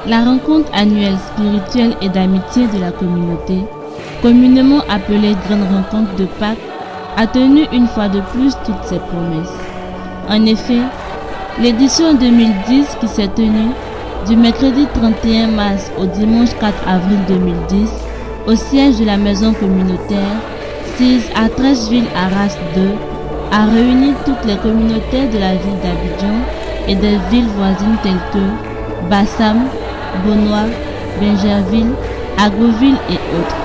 La rencontre annuelle spirituelle et d'amitié de la communauté, communément appelée Grande Rencontre de Pâques, a tenu une fois de plus toutes ses promesses. En effet, l'édition 2010 qui s'est tenue du mercredi 31 mars au dimanche 4 avril 2010 au siège de la maison communautaire sise à Treichville-Arras 2 a réuni toutes les communautés de la ville d'Abidjan et des villes voisines telles que Bassam, Bonois, Bingerville, Agoville et autres.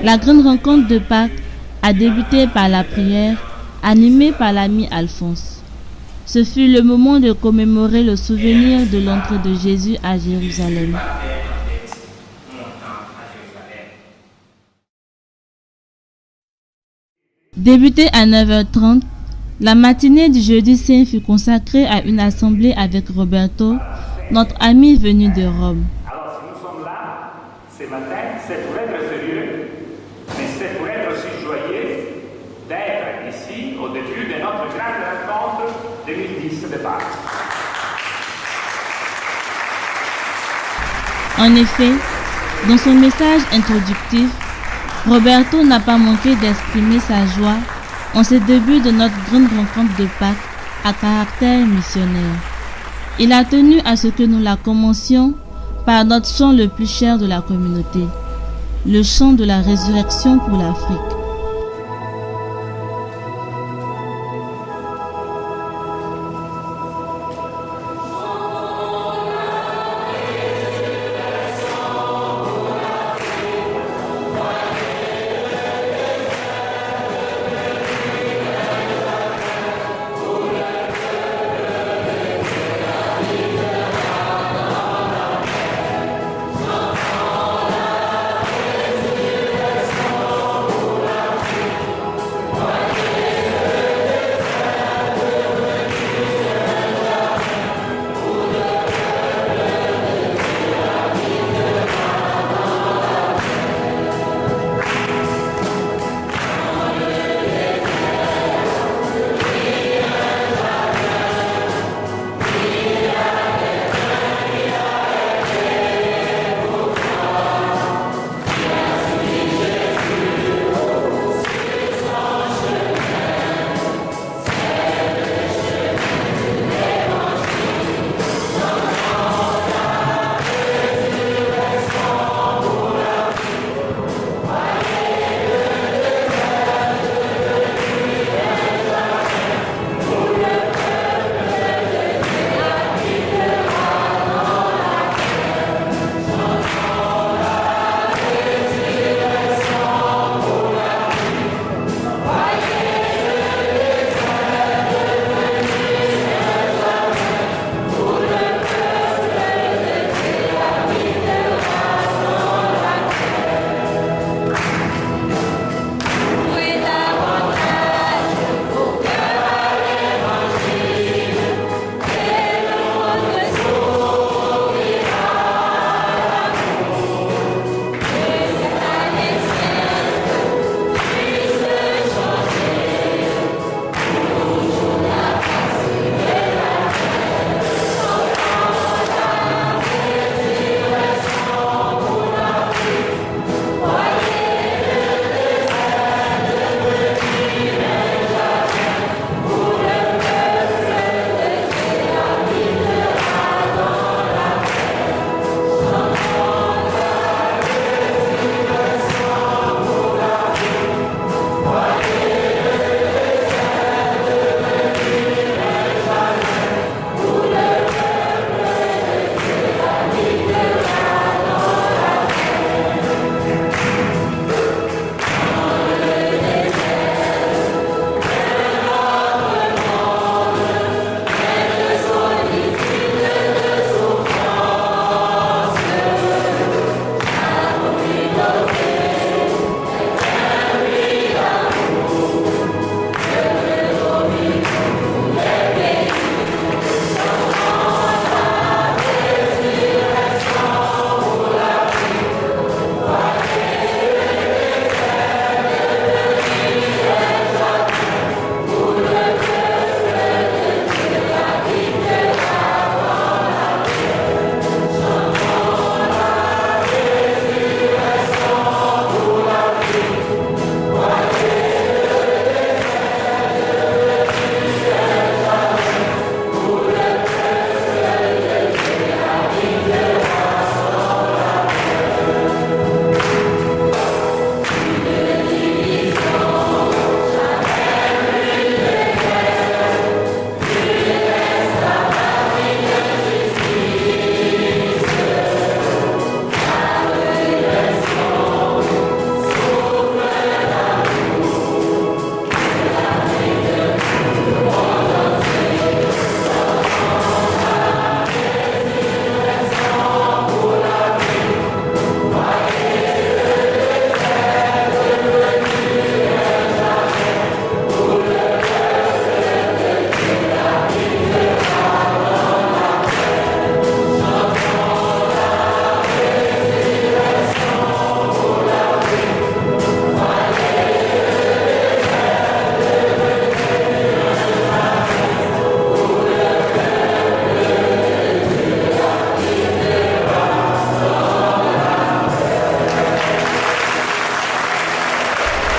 La grande rencontre de Pâques a débuté par la prière, animée par l'ami Alphonse. Ce fut le moment de commémorer le souvenir de l'entrée de Jésus à Jérusalem. Débutée à 9h30, la matinée du jeudi saint fut consacrée à une assemblée avec Roberto, notre ami venu de Rome. Alors si nous sommes là, ce matin, c'est pour être sérieux, mais c'est pour être aussi joyeux d'être ici au début de notre grande rencontre 2010 de Pâques. En effet, dans son message introductif, Roberto n'a pas manqué d'exprimer sa joie en ce début de notre grande rencontre de Pâques à caractère missionnaire. Il a tenu à ce que nous la commencions par notre chant le plus cher de la communauté, le chant de la résurrection pour l'Afrique.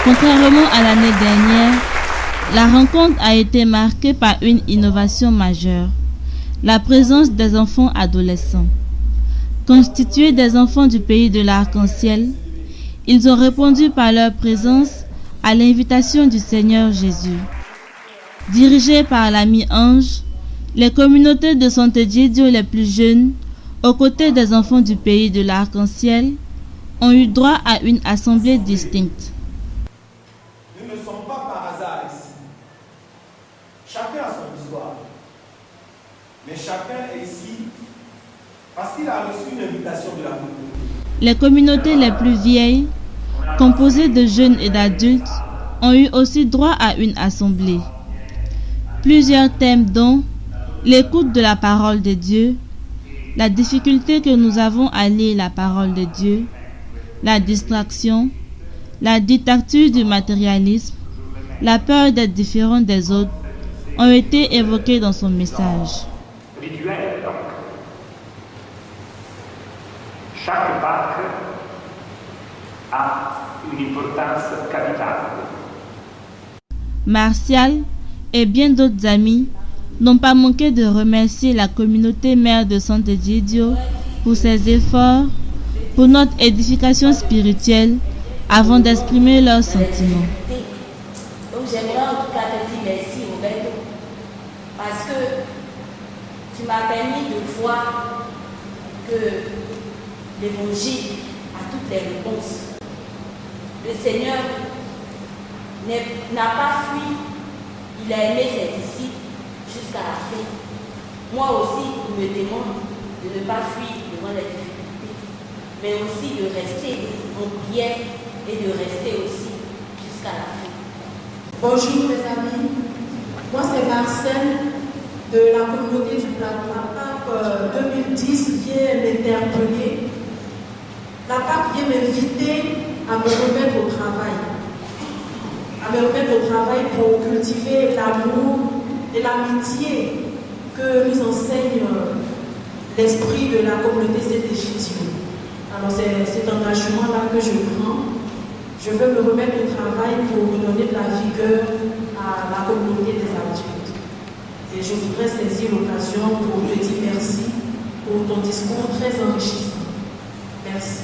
Contrairement à l'année dernière, la rencontre a été marquée par une innovation majeure, la présence des enfants adolescents. Constitués des enfants du pays de l'arc-en-ciel, ils ont répondu par leur présence à l'invitation du Seigneur Jésus. Dirigées par l'ami Ange, les communautés de Sant'Egidio les plus jeunes, aux côtés des enfants du pays de l'arc-en-ciel, ont eu droit à une assemblée distincte. Nous ne sommes pas par hasard ici. Chacun a son histoire. Mais chacun est ici parce qu'il a reçu une invitation de la communauté. Les communautés les plus vieilles, composées de jeunes et d'adultes, ont eu aussi droit à une assemblée. Plusieurs thèmes dont l'écoute de la parole de Dieu, la difficulté que nous avons à lire la parole de Dieu, la distraction, la dictature du matérialisme, la peur d'être différent des autres, ont été évoqués dans son message. Rituel, donc. Chaque Pâques a une importance capitale. Martial et bien d'autres amis n'ont pas manqué de remercier la communauté mère de Sant'Egidio pour ses efforts, pour notre édification spirituelle, avant d'exprimer leurs sentiments. Donc j'aimerais en tout cas te dire merci Roberto, parce que tu m'as permis de voir que l'évangile a toutes les réponses. Le Seigneur n'a pas fui, il a aimé ses disciples jusqu'à la fin. Moi aussi, il me demande de ne pas fuir devant les difficultés, mais aussi de rester en prière et de rester aussi jusqu'à la fin. Bonjour mes amis, moi c'est Marcel de la communauté du Plateau. La PAC 2010 vient m'interpeller. La PAC vient m'inviter à me remettre au travail. À me remettre au travail pour cultiver l'amour et l'amitié que nous enseigne l'esprit de la communauté Sant'Egidio. Alors c'est cet engagement-là que je prends. Je veux me remettre au travail pour donner de la vigueur à la communauté des adultes. Et je voudrais saisir l'occasion pour te dire merci pour ton discours très enrichissant. Merci.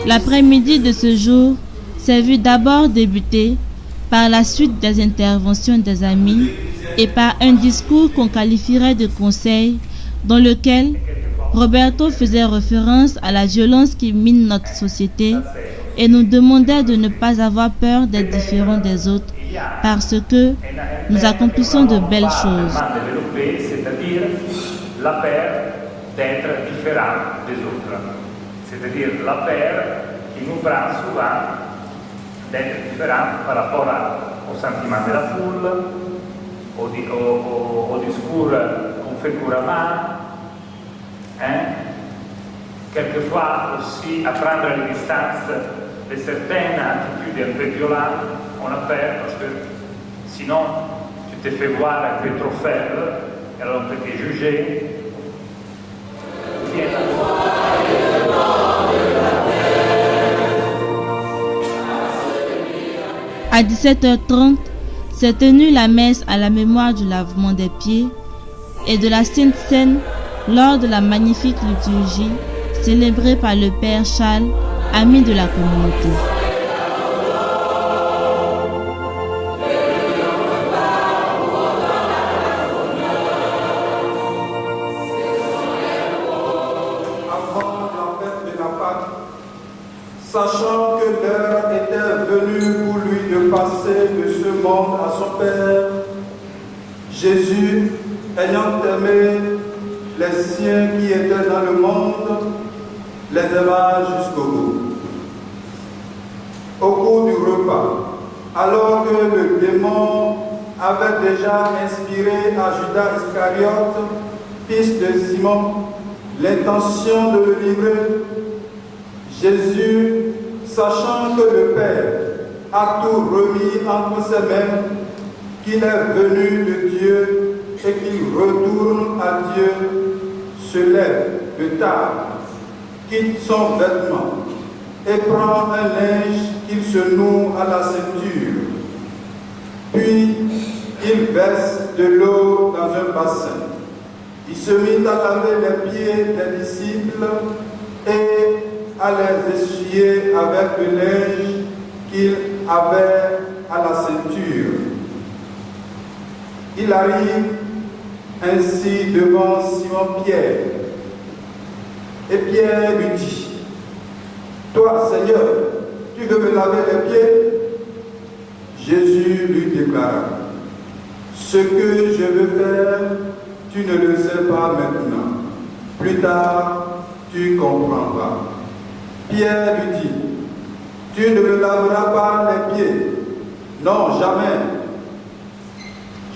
L'après-midi de ce jour s'est vu d'abord débuter par la suite des interventions des amis et par un discours qu'on qualifierait de conseil dans lequel Roberto faisait référence à la violence qui mine notre société et nous demandait de ne pas avoir peur d'être différents des autres parce que nous accomplissons de belles choses. C'est-à-dire la peur d'être différent des autres. C'est-à-dire la peur qui nous prend souvent d'être différent par rapport au sentiment de la foule, au discours qu'on fait couramment, quelquefois aussi à prendre les distances de certaines attitudes un peu violentes. On a peur parce que sinon tu te fais voir que tu es trop faible et alors on peut te juger. À 17h30, s'est tenue la messe à la mémoire du lavement des pieds et de la Sainte Seine lors de la magnifique liturgie célébrée par le Père Charles, ami de la communauté. Sachant que l'heure était venue pour lui de passer de ce monde à son Père, Jésus, ayant aimé les siens qui étaient dans le monde, les aima jusqu'au bout. Au cours du repas, alors que le démon avait déjà inspiré à Judas Iscariote, fils de Simon, l'intention de le livrer, Jésus, sachant que le Père a tout remis entre ses mains, qu'il est venu de Dieu et qu'il retourne à Dieu, se lève de table, quitte son vêtement et prend un linge qu'il se noue à la ceinture. Puis il verse de l'eau dans un bassin. Il se mit à laver les pieds des disciples et à les essuyer avec le linge qu'il avait à la ceinture. Il arrive ainsi devant Simon-Pierre. Et Pierre lui dit, « Toi, Seigneur, tu veux me laver les pieds ?» Jésus lui déclara, « Ce que je veux faire, tu ne le sais pas maintenant. Plus tard, tu comprendras. » Pierre lui dit, « Tu ne me laveras pas les pieds. » « Non, jamais. »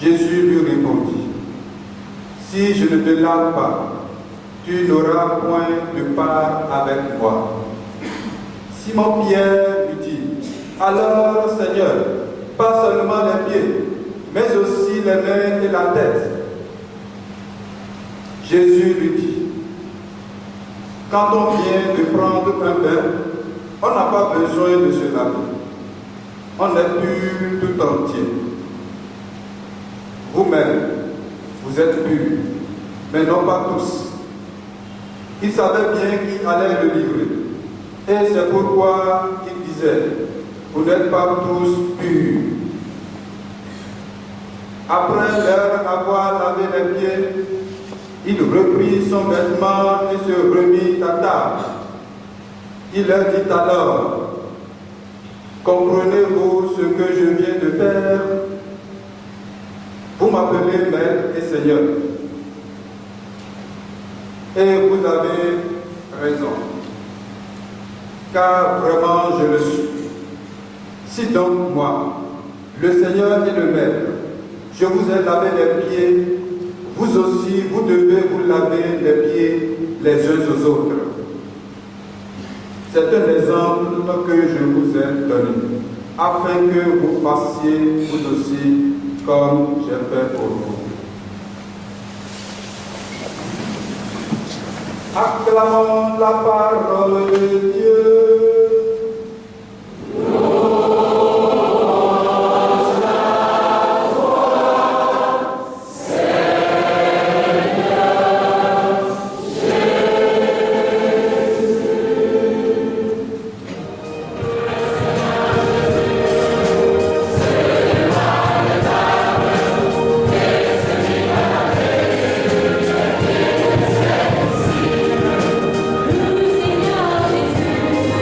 Jésus lui répondit, « Si je ne te lave pas, tu n'auras point de part avec moi. » Simon-Pierre lui dit, « Alors, Seigneur, pas seulement les pieds, mais aussi les mains et la tête. » Jésus lui dit, « Quand on vient de prendre un bain, on n'a pas besoin de se laver. On est pur tout entier. Vous-même, vous êtes purs, mais non pas tous. » Il savait bien qui allait le livrer. Et c'est pourquoi il disait, « Vous n'êtes pas tous purs. » Après leur avoir lavé les pieds, il reprit son vêtement et se remit à table. Il leur dit alors, « Comprenez-vous ce que je viens de faire? Vous m'appelez Maître et Seigneur. Et vous avez raison, car vraiment je le suis. Si donc moi, le Seigneur et le Maître, je vous ai lavé les pieds, vous aussi, vous devez vous laver les pieds les uns aux autres. C'est un exemple que je vous ai donné, afin que vous fassiez vous aussi comme j'ai fait pour vous. » Acclamons la parole de Dieu. Seigneur Jésus,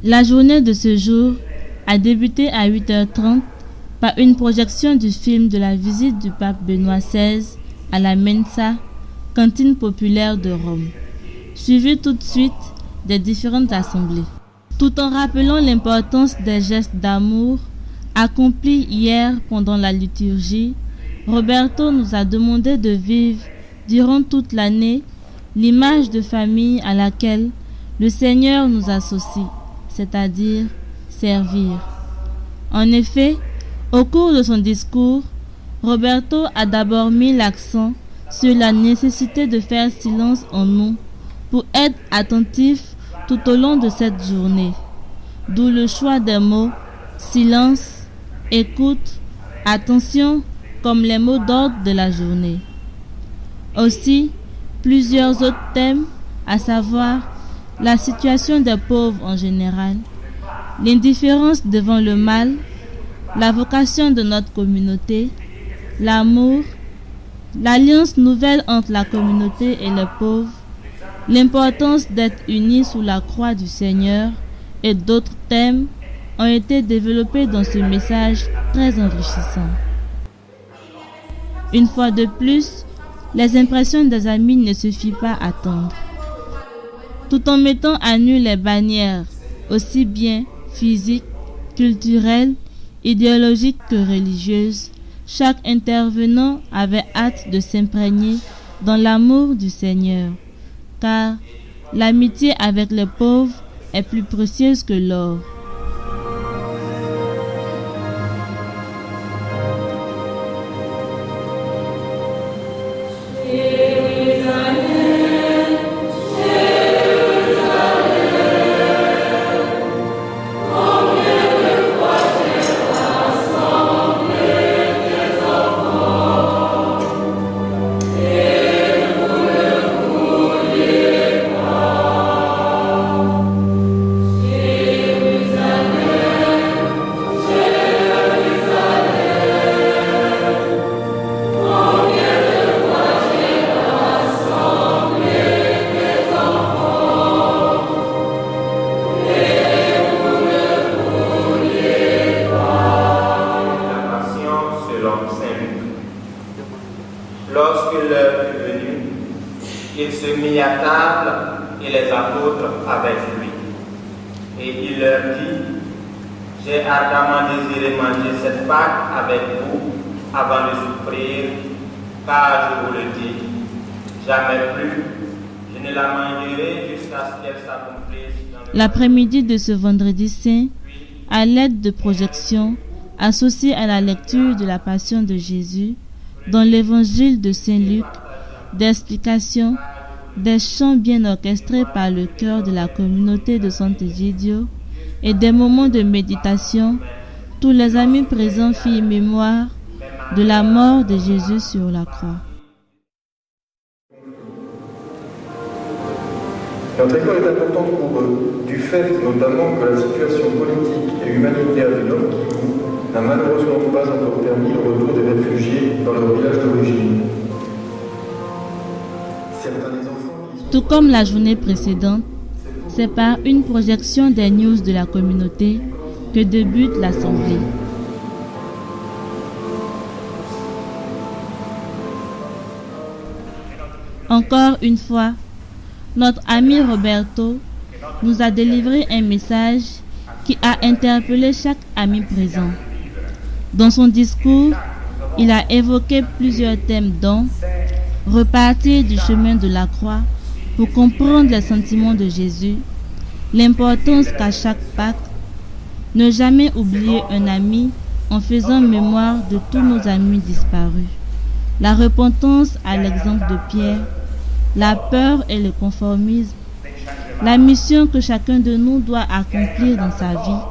La journée de ce jour a débuté à 8h30 par une projection du film de la visite du pape Benoît XVI à la Mensa, cantine populaire de Rome, suivi tout de suite des différentes assemblées. Tout en rappelant l'importance des gestes d'amour accomplis hier pendant la liturgie, Roberto nous a demandé de vivre durant toute l'année l'image de famille à laquelle le Seigneur nous associe, c'est-à-dire servir. En effet, au cours de son discours, Roberto a d'abord mis l'accent sur la nécessité de faire silence en nous pour être attentif tout au long de cette journée, d'où le choix des mots silence, écoute, attention comme les mots d'ordre de la journée. Aussi, plusieurs autres thèmes, à savoir la situation des pauvres en général, l'indifférence devant le mal, la vocation de notre communauté, l'amour, l'alliance nouvelle entre la communauté et les pauvres, l'importance d'être unis sous la croix du Seigneur et d'autres thèmes ont été développés dans ce message très enrichissant. Une fois de plus, les impressions des amis ne suffisent pas à attendre. Tout en mettant à nu les bannières, aussi bien physiques, culturelles, idéologiques que religieuses, chaque intervenant avait hâte de s'imprégner dans l'amour du Seigneur, car l'amitié avec les pauvres est plus précieuse que l'or. Lorsque l'heure fut venue, il se mit à table et les apôtres avec lui. Et il leur dit, « J'ai ardemment désiré manger cette Pâque avec vous avant de souffrir, car je vous le dis, jamais plus, je ne la mangerai jusqu'à ce qu'elle s'accomplisse dans le... » L'après-midi de ce vendredi saint, à l'aide de projections associées à la lecture de la Passion de Jésus, dans l'évangile de Saint Luc, d'explications, des chants bien orchestrés par le chœur de la communauté de Sant'Egidio et des moments de méditation, tous les amis présents firent mémoire de la mort de Jésus sur la croix. Notre école est importante pour eux, du fait notamment que la situation politique et humanitaire du Nord Kivu n'a malheureusement pas encore permis le retour des réfugiés dans leur village d'origine. Tout comme la journée précédente, c'est par une projection des news de la communauté que débute l'assemblée. Encore une fois, notre ami Roberto nous a délivré un message qui a interpellé chaque ami présent. Dans son discours, il a évoqué plusieurs thèmes dont repartir du chemin de la croix pour comprendre les sentiments de Jésus, l'importance qu'à chaque Pâques, ne jamais oublier un ami en faisant mémoire de tous nos amis disparus, la repentance à l'exemple de Pierre, la peur et le conformisme, la mission que chacun de nous doit accomplir dans sa vie,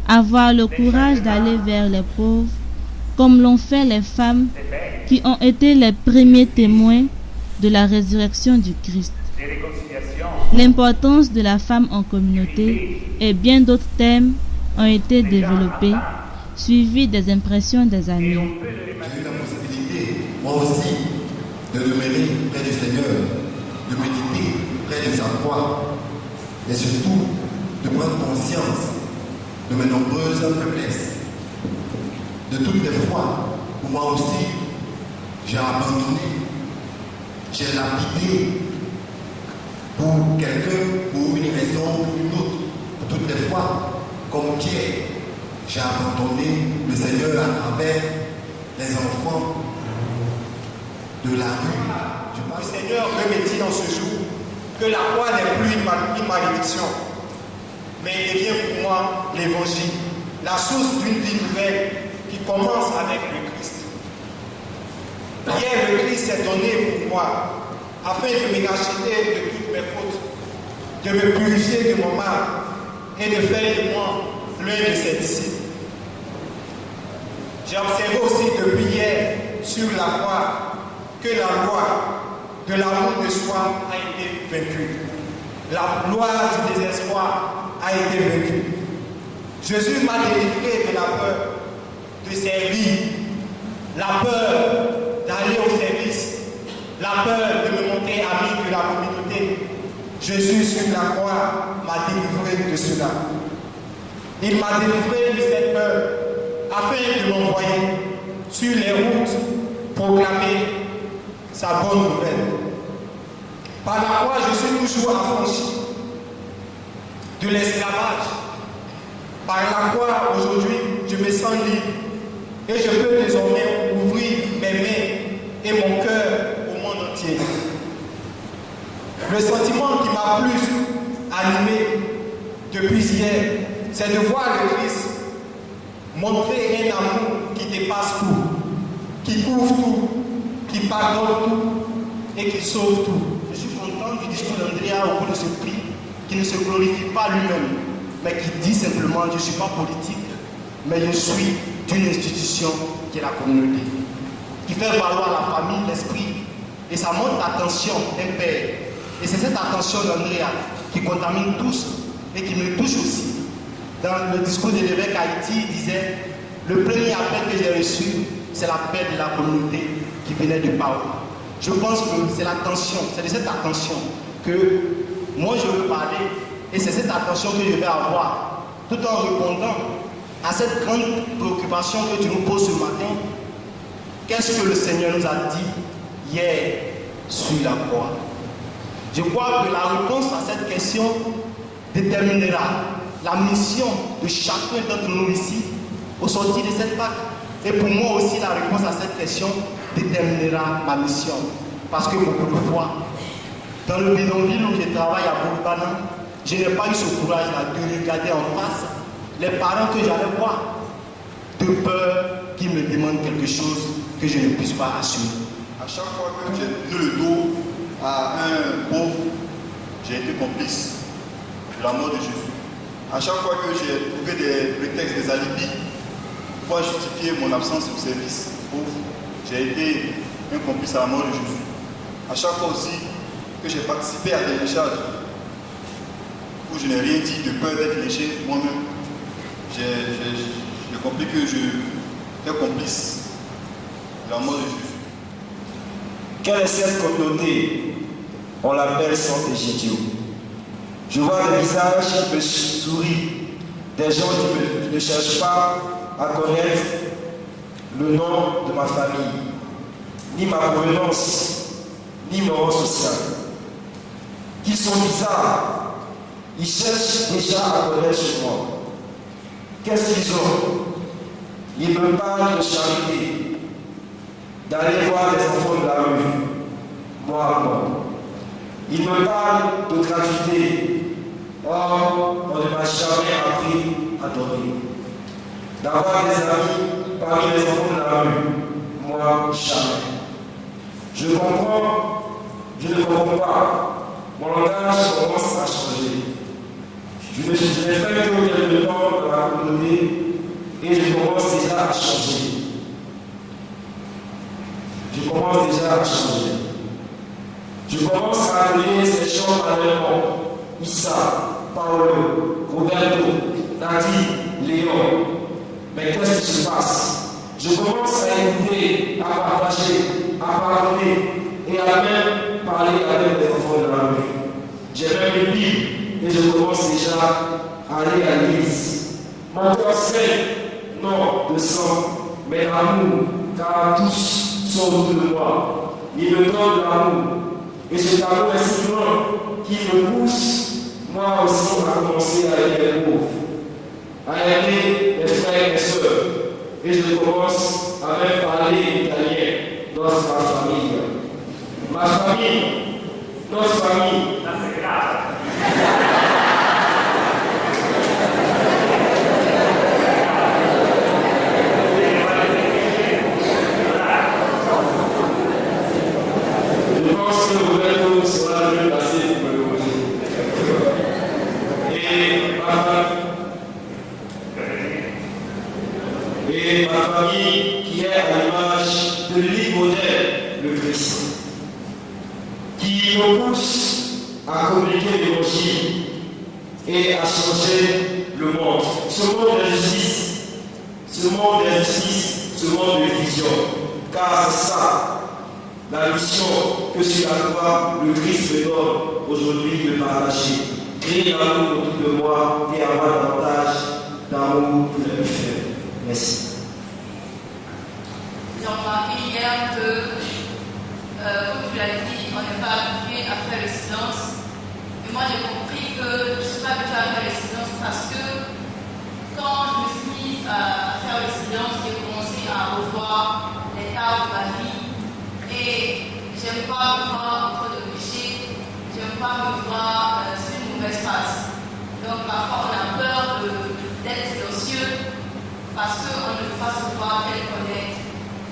avoir le courage d'aller vers les pauvres, comme l'ont fait les femmes qui ont été les premiers témoins de la résurrection du Christ. L'importance de la femme en communauté et bien d'autres thèmes ont été développés, suivis des impressions des amis. J'ai eu la possibilité, moi aussi, de demeurer près du Seigneur, de méditer près de sa croix, et surtout de prendre conscience de mes nombreuses faiblesses, de toutes les fois où moi aussi j'ai abandonné, j'ai lapidé pour quelqu'un, pour une raison ou une autre, pour toutes les fois, comme Pierre, j'ai abandonné le Seigneur à travers les enfants de la rue. Le Seigneur veut me dire dans ce jour que la croix n'est plus une malédiction, mais il devient pour moi l'évangile, la source d'une vie nouvelle qui commence avec le Christ. Hier, le Christ s'est donné pour moi afin de me racheter de toutes mes fautes, de me purifier de mon mal et de faire de moi l'un de ses disciples. J'ai observé aussi depuis hier sur la croix que la loi de l'amour de soi a été vaincue. La loi du désespoir a été vaincue. Jésus m'a délivré de la peur de servir, la peur d'aller au service, la peur de me montrer ami de la communauté. Jésus sur la croix m'a délivré de cela. Il m'a délivré de cette peur afin de m'envoyer sur les routes proclamer sa bonne nouvelle. Par la croix, je suis toujours affranchi de l'esclavage. Par la croix, aujourd'hui, je me sens libre et je peux désormais ouvrir mes mains et mon cœur au monde entier. Le sentiment qui m'a plus animé depuis hier, c'est de voir le Christ montrer un amour qui dépasse tout, qui couvre tout, qui pardonne tout et qui sauve tout. Je suis content du discours d'Andrea au bout de ce prix, qui ne se glorifie pas lui-même, mais qui dit simplement: je ne suis pas politique, mais je suis d'une institution qui est la communauté, qui fait valoir la famille, l'esprit, et ça montre l'attention d'un père. Et c'est cette attention d'Andrea qui contamine tous et qui me touche aussi. Dans le discours de l'évêque Haïti, il disait: le premier appel que j'ai reçu, c'est l'appel de la communauté qui venait du Pao. Je pense que c'est l'attention, c'est de cette attention que moi je veux parler, et c'est cette attention que je vais avoir, tout en répondant à cette grande préoccupation que tu nous poses ce matin. Qu'est-ce que le Seigneur nous a dit hier sur la croix? Je crois que la réponse à cette question déterminera la mission de chacun d'entre nous ici au sortir de cette Pâque. Et pour moi aussi, la réponse à cette question déterminera ma mission. Parce que beaucoup de fois, dans le bidonville où je travaille à Bourg-Banan, je n'ai pas eu ce courage-là de regarder en face les parents que j'allais voir, de peur qu'ils me demandent quelque chose que je ne puisse pas assumer. À chaque fois que j'ai tenu le dos à un pauvre, j'ai été complice de la mort de Jésus. À chaque fois que j'ai trouvé des prétextes, des alibis pour justifier mon absence au service pauvre, j'ai été un complice à la mort de Jésus. À chaque fois aussi que j'ai participé à des décharges où je n'ai rien dit de peur d'être léché moi-même, j'ai compris que je suis complice de la mort de Jésus. Quelle est cette communauté? On l'appelle Santé Gédio. Je vois des visages qui me sourient, des gens qui ne cherchent pas à connaître le nom de ma famille, ni ma provenance, ni mon rang social. Qui sont bizarres, ils cherchent déjà à connaître chez moi. Qu'est-ce qu'ils ont? Ils me parlent de charité, d'aller voir les enfants de la rue, moi. Ils me parlent de gratuité. Or, on ne m'a jamais appris à donner. D'avoir des amis parmi les enfants de la rue, moi, jamais. Je ne comprends pas. Mon langage commence à changer. Je n'ai fait que quelques temps dans la communauté et je commence déjà à changer. Je commence à appeler ces gens à leur nom. Issa, Paolo, Roberto, Nadi, Léon. Mais qu'est-ce qui se passe? Je commence à écouter, à partager, à pardonner et à même parler avec les enfants de la rue. J'ai même une Bible et et je commence déjà à aller à l'église. Mon cœur saigne, non de sang, mais d'amour, car tous sont autour de moi. Il me donne l'amour. Et cet amour est si grand qui me pousse, moi aussi, à commencer à aimer les pauvres, à aimer les frères et les sœurs. Et je commence à même parler italien dans ma famille. Ma famille, notre famille. Ça, c'est grave. Je pense que Roberto sera mieux placé pour me le poser. Et ma famille qui est à l'image de l'Immodèle, le Christ, qui nous pousse à communiquer l'évangile et à changer le monde. Ce monde d'injustice, ce monde de vision. Car c'est ça la mission que sur la croix le Christ me donne aujourd'hui de partager. Créer l'amour autour de moi et avoir davantage d'amour pour les frères. Merci. J'ai remarqué hier que, comme tu l'as dit, on n'est pas habitué à faire le silence. Et moi, j'ai compris que je ne suis pas habituée à faire le silence parce que quand je me suis mise à faire le silence, j'ai commencé à revoir les tares de ma vie. Et j'aime pas me voir en train de pécher, j'aime pas me voir sur une mauvaise face. Donc parfois on a peur d'être silencieux parce qu'on ne peut pas se voir tel qu'on est.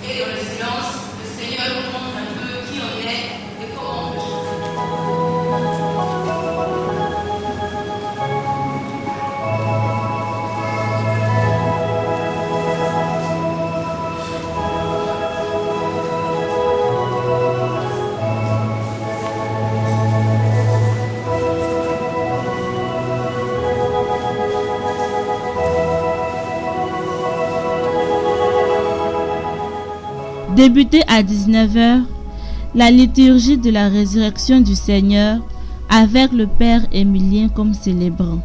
Et dans le silence, le Seigneur nous montre un peu qui on est et comment on peut changer. Débutée à 19h, la liturgie de la résurrection du Seigneur avec le Père Émilien comme célébrant.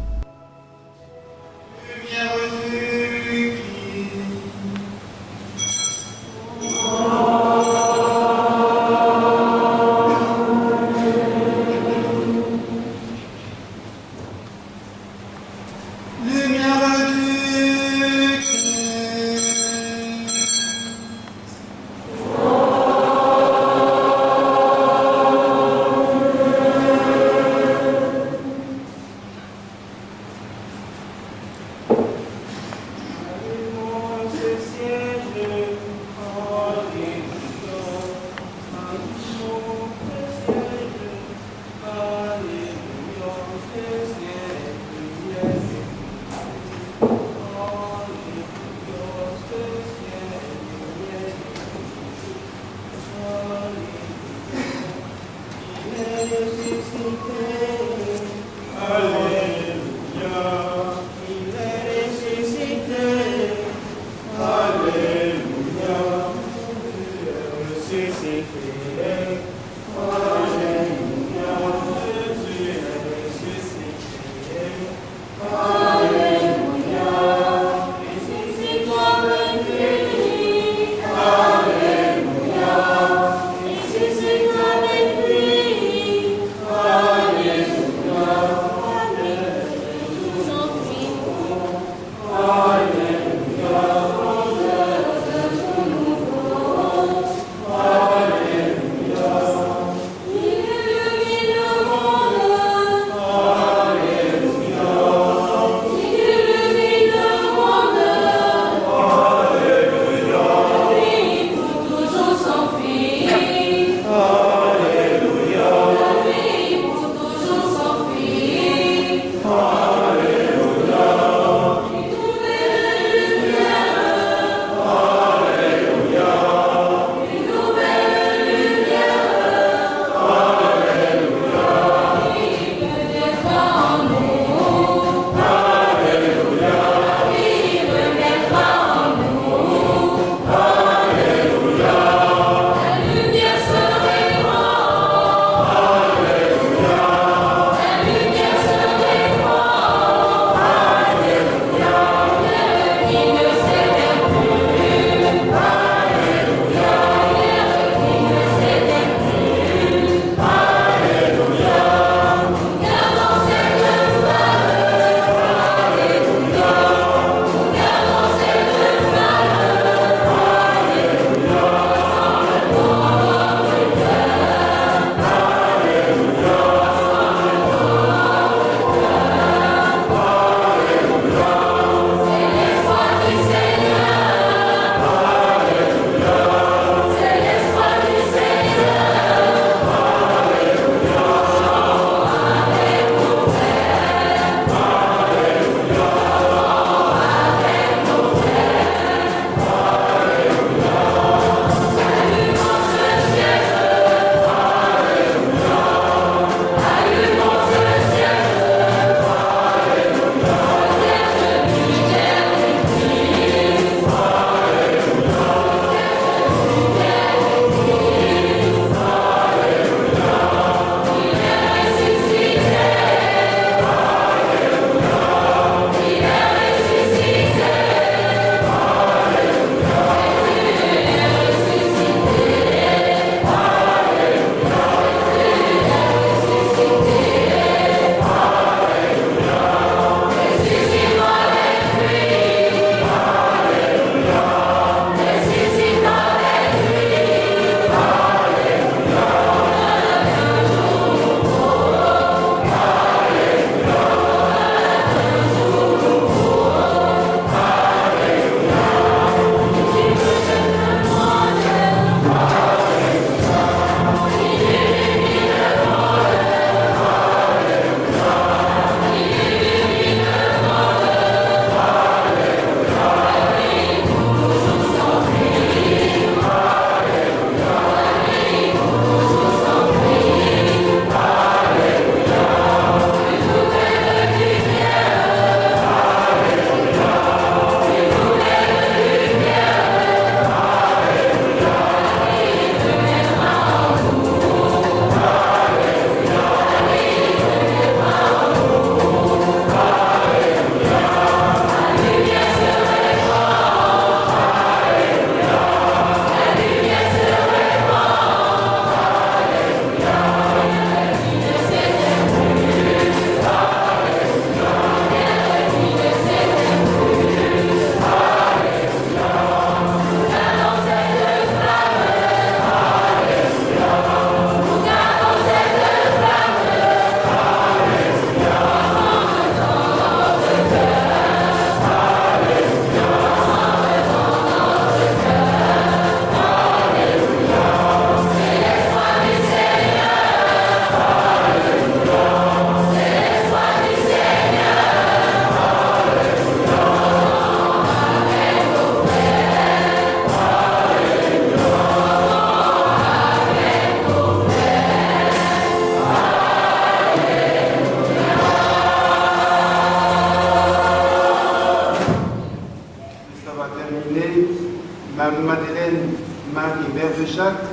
Madeleine, Marie, mère de Jacques,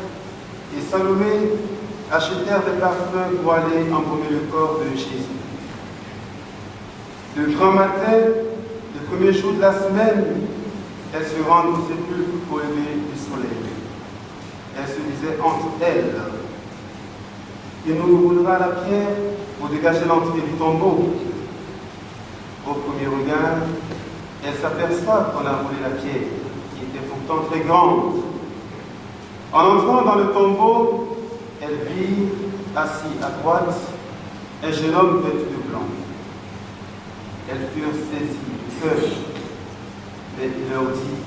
et Salomé achetèrent des parfums pour aller embaumer le corps de Jésus. Le grand matin, le premier jour de la semaine, elles se rendent au sépulcre au lever du soleil. Elles se disaient entre elles: il nous roulera la pierre pour dégager l'entrée du tombeau. Au premier regard, elles s'aperçoivent qu'on a roulé la pierre, qui était pourtant très grande. En entrant dans le tombeau, elles virent, assis à droite, un jeune homme vêtu de blanc. Elles furent saisies du cœur, mais il leur dit: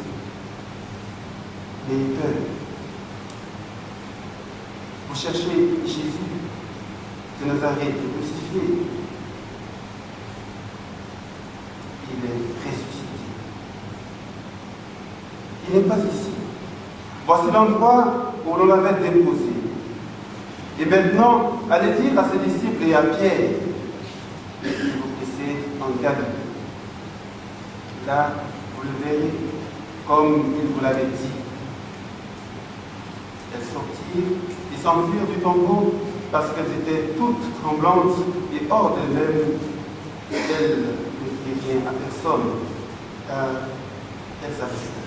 n'ayez peur. Vous cherchez Jésus de Nazareth, crucifié. Il est ressuscité. Il n'est pas ici. Voici l'endroit où l'on l'avait déposé. Et maintenant, allez dire à ses disciples et à Pierre que vous précède en Galilée. Là, vous le verrez comme il vous l'avait dit. Elles sortirent et s'enfuirent du tombeau parce qu'elles étaient toutes tremblantes et hors d'elles-mêmes. Elles ne criaient rien à personne, car elles avaient peur.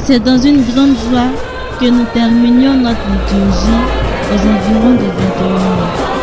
C'est dans une grande joie que nous terminions notre liturgie aux environs de 21h.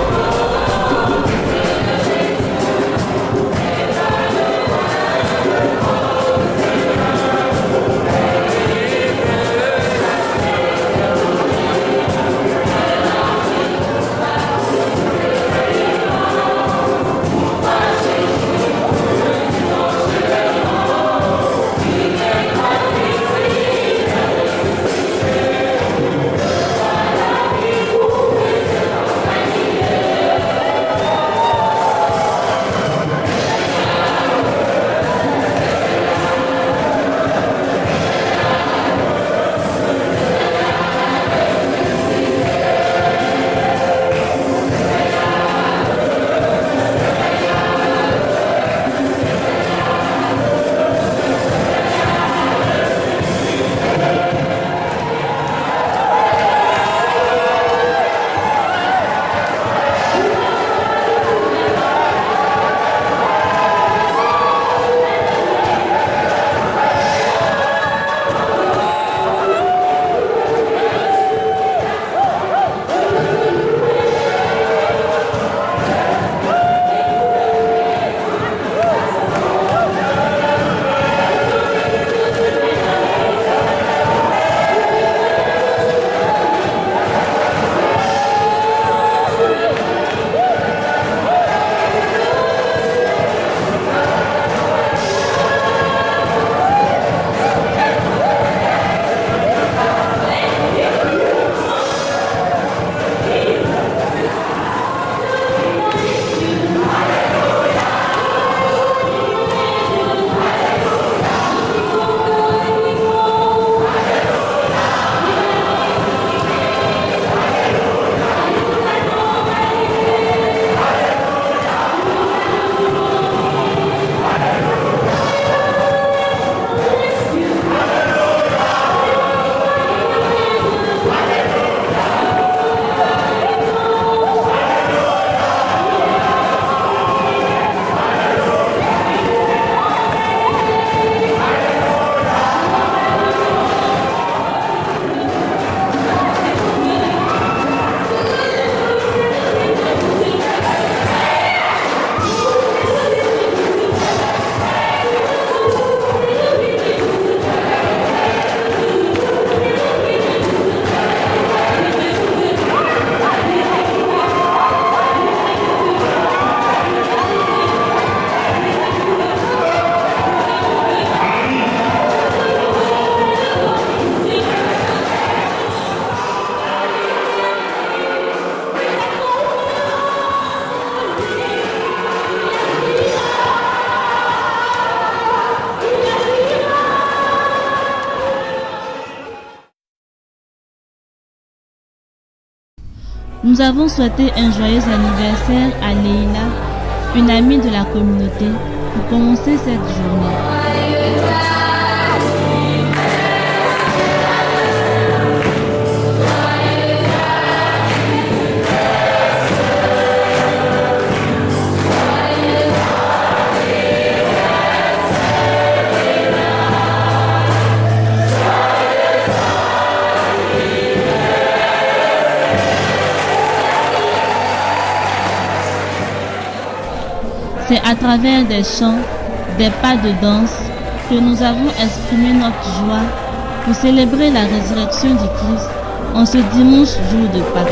Nous avons souhaité un joyeux anniversaire à Leïla, une amie de la communauté, pour commencer cette journée. C'est à travers des chants, des pas de danse, que nous avons exprimé notre joie pour célébrer la résurrection du Christ en ce dimanche jour de Pâques.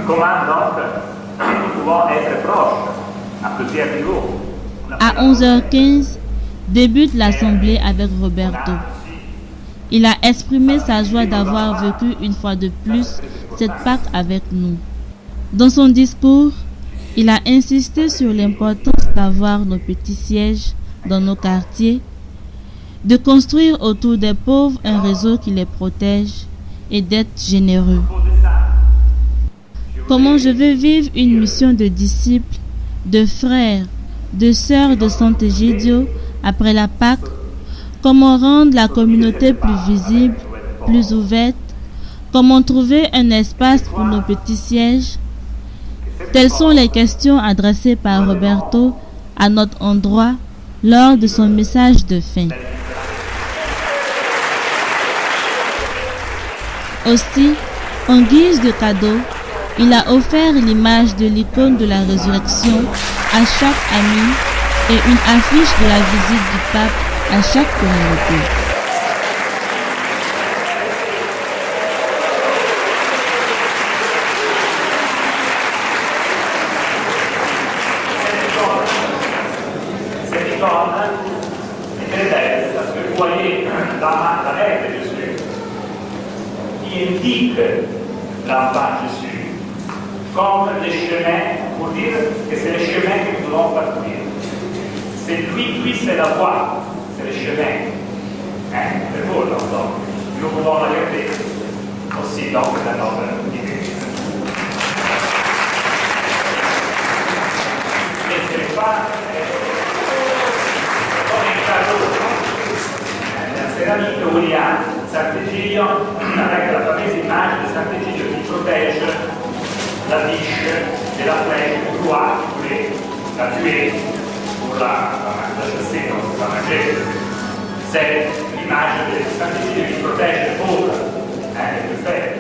Comment donc nous pouvons être proches à plusieurs niveaux? À 11h15, débute l'assemblée avec Roberto. Il a exprimé sa joie d'avoir vécu une fois de plus cette Pâque avec nous. Dans son discours, il a insisté sur l'importance d'avoir nos petits sièges dans nos quartiers, de construire autour des pauvres un réseau qui les protège et d'être généreux. Comment je veux vivre une mission de disciples, de frères, de sœurs de Sant'Egidio après la Pâque? Comment rendre la communauté plus visible, plus ouverte? Comment trouver un espace pour nos petits sièges? Telles sont les questions adressées par Roberto à notre endroit lors de son message de fin. Aussi, en guise de cadeau, il a offert l'image de l'icône de la résurrection à chaque ami et une affiche de la visite du pape à chaque communauté. Cette icône est très belle parce que vous voyez dans la lettre de Jésus qui indique l'enfant Jésus comme les chemins pour dire que c'est les chemins que nous devons parcourir. C'est lui, c'est la voie, c'est le chemin. C'est pour donc, nous pouvons la regarder aussi dans notre Église. Mais ce n'est pas come il cadeau. La céramique William, Sant'Egidio, avec la fameuse image de Sant'Egidio qui protège la biche de la flèche du roi qui voulait la tuer pour la chasser, donc la manger. C'est l'image de Sant'Egidio qui protège le pauvre, le fait